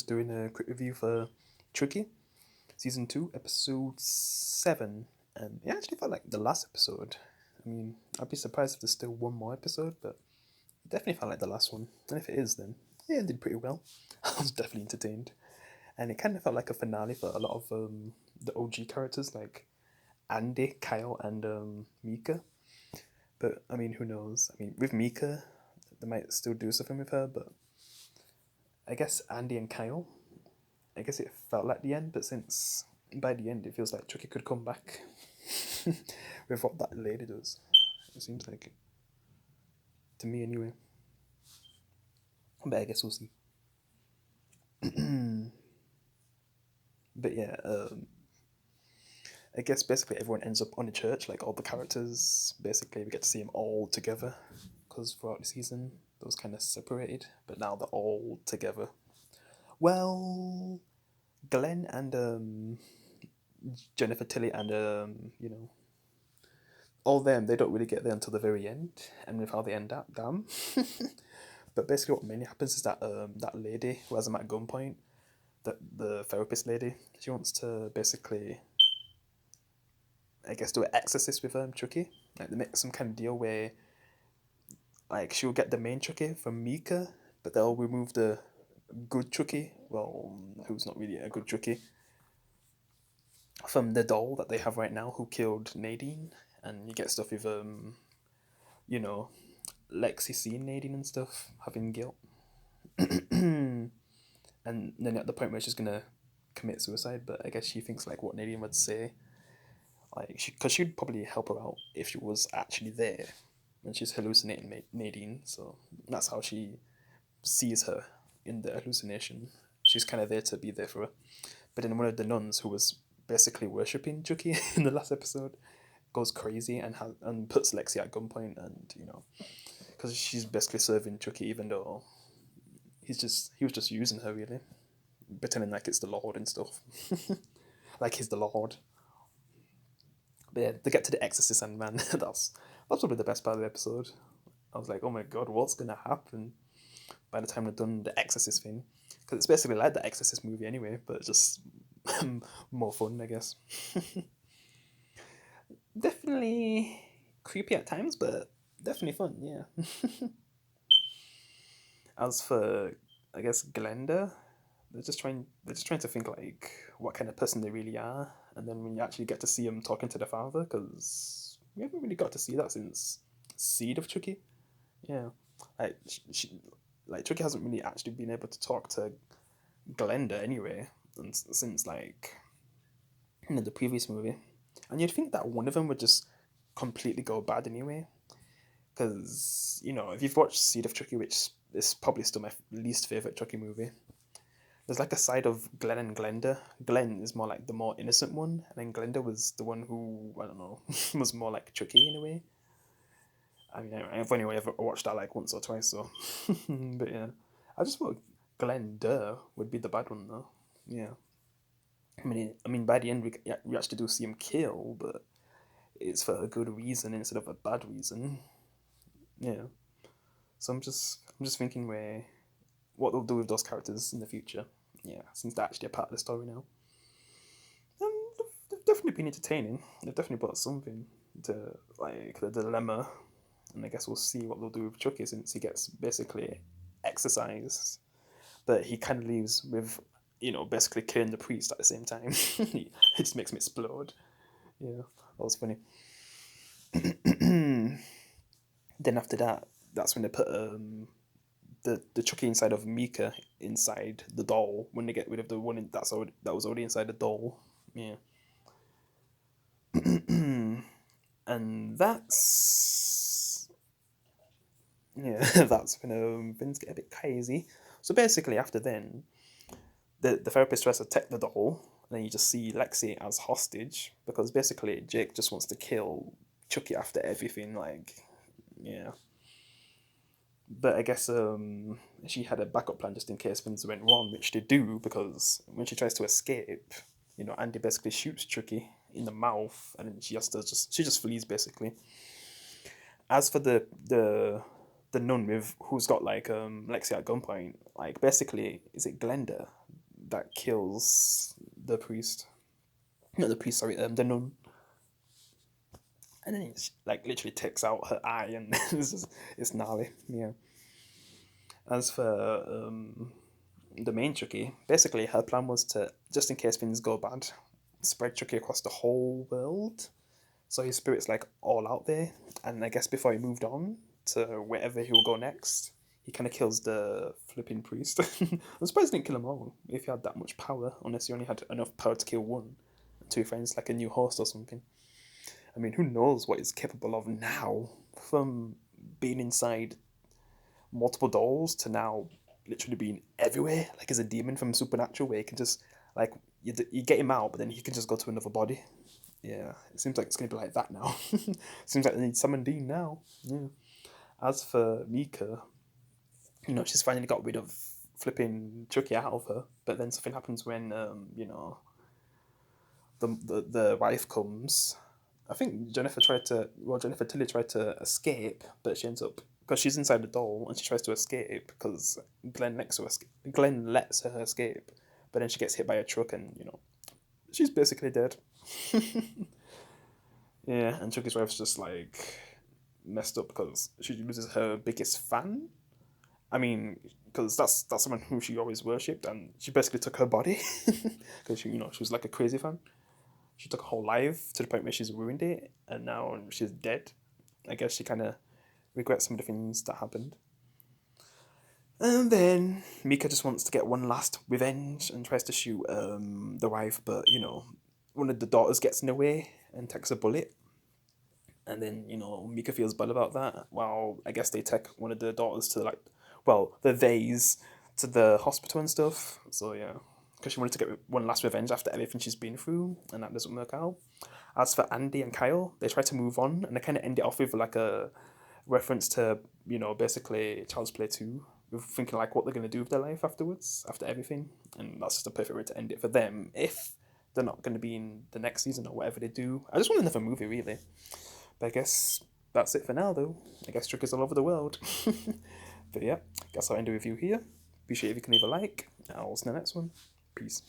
just doing a quick review for Chucky, season 2, episode 7. And it actually felt like the last episode. I mean, I'd be surprised if there's still one more episode, but it definitely felt like the last one. And if it is, then yeah, it did pretty well. I was definitely entertained. And it kind of felt like a finale for a lot of the OG characters like Andy, Kyle, and Mika. But I mean, who knows? I mean, with Mika, they might still do something with her, but I guess Andy and Kyle, I guess it felt like the end, but since by the end it feels like Chucky could come back with what that lady does. It seems like it. To me anyway. But I guess we'll see. But yeah, I guess basically everyone ends up on a church, like all the characters. Basically, we get to see them all together because throughout the season, those kind of separated, but now they're all together. Well, Glenn and Jennifer Tilly and all them, they don't really get there until the very end, and with how they end up, damn. But basically, what mainly happens is that that lady who has them at gunpoint, the therapist lady, she wants to basically, I guess, do an exorcist with Chucky. Like they make some kind of deal where, like, she'll get the main Chucky from Mika, but they'll remove the good Chucky. Well, who's not really a good Chucky, from the doll that they have right now, who killed Nadine, and you get stuff with you know, Lexi seeing Nadine and stuff, having guilt. And then at the point where she's gonna commit suicide, but I guess she thinks like what Nadine would say, like because she'd probably help her out if she was actually there, and she's hallucinating Nadine, so that's how she sees her in the hallucination. She's kind of there to be there for her, but then one of the nuns who was basically worshipping Chucky in the last episode goes crazy and puts Lexi at gunpoint, and because she's basically serving Chucky, even though he was just using her really, pretending like it's the Lord and stuff, like he's the Lord. But yeah, they get to the Exorcist, and man, that's probably the best part of the episode. I was like, oh my god, what's gonna happen by the time they've done the Exorcist thing? Because it's basically like the Exorcist movie anyway, but just more fun, I guess. Definitely creepy at times, but definitely fun. Yeah. As for, I guess, Glenda, they're just trying to think like what kind of person they really are, and then when you actually get to see them talking to the father, because we haven't really got to see that since Seed of Chucky. Yeah, like like Chucky hasn't really actually been able to talk to Glenda anyway, and since like the previous movie, and you'd think that one of them would just completely go bad anyway, because if you've watched Seed of Chucky, which is probably still my least favorite Chucky movie, there's like a side of Glenn and Glenda. Glenn is more like the more innocent one, and then Glenda was the one who, I don't know, was more like Chucky in a way. I mean, I've only ever watched that like once or twice, so. But yeah, I just thought Glenda would be the bad one though. Yeah, I mean, by the end we actually do see him kill, but it's for a good reason instead of a bad reason. Yeah, so I'm just thinking where what they'll do with those characters in the future. Yeah, since they're actually a part of the story now. They've definitely been entertaining. They've definitely brought something to like the dilemma, and I guess we'll see what they'll do with Chucky since he gets basically exercised, but he kind of leaves with basically killing the priest at the same time. It just makes me explode. Yeah, that was funny. Then after that, that's when they put the Chucky inside of Mika inside the doll when they get rid of the one that was already inside the doll. Yeah. And that's yeah, that's when things get a bit crazy. So basically, after then, the therapist tries to take the doll, and then you just see Lexi as hostage because basically Jake just wants to kill Chucky after everything. Like, yeah. But I guess she had a backup plan just in case things went wrong, which they do because when she tries to escape, Andy basically shoots Chucky in the mouth, and then she just flees basically. As for the nun with who's got like Lexi at gunpoint, like basically is it Glenda? that kills the priest. Not the priest, sorry, the nun. And then it's like literally takes out her eye, and it's gnarly. Yeah. As for the main Chucky, basically her plan was to, just in case things go bad, spread Chucky across the whole world. So his spirit's like all out there, and I guess before he moved on to wherever he will go next, he kind of kills the flipping priest. I'm surprised he didn't kill them all if he had that much power, unless he only had enough power to kill one. Two friends, like a new host or something. I mean, who knows what he's capable of now, from being inside multiple dolls to now literally being everywhere, like as a demon from Supernatural, where he can just, like, you get him out, but then he can just go to another body. Yeah, it seems like it's going to be like that now. Seems like they need Summon Dean now. Yeah. As for Mika, she's finally got rid of flipping Chucky out of her, but then something happens when, the wife comes. I think Jennifer Tilly tried to escape, but she ends up, because she's inside the doll and she tries to escape because Glenn lets her escape, but then she gets hit by a truck and she's basically dead. Yeah, and Chucky's wife's just like messed up because she loses her biggest fan. I mean, because that's someone who she always worshipped, and she basically took her body because she was like a crazy fan. She took her whole life to the point where she's ruined it, and now she's dead. I guess she kind of regrets some of the things that happened. And then Mika just wants to get one last revenge and tries to shoot the wife, but one of the daughters gets in the way and takes a bullet. And then Mika feels bad about that. Well, I guess they take one of the daughters to the theys to the hospital and stuff. So yeah, because she wanted to get one last revenge after everything she's been through, and that doesn't work out. As for Andy and Kyle, they try to move on, and they kind of end it off with like a reference to basically Child's Play 2, with thinking like what they're gonna do with their life afterwards, after everything, and that's just a perfect way to end it for them if they're not going to be in the next season or whatever they do. I just want another movie, really. But I guess that's it for now, though. I guess Chuck is all over the world. But yeah, guess I'll end the review here. Appreciate if you can leave a like. I'll see you in the next one. Peace.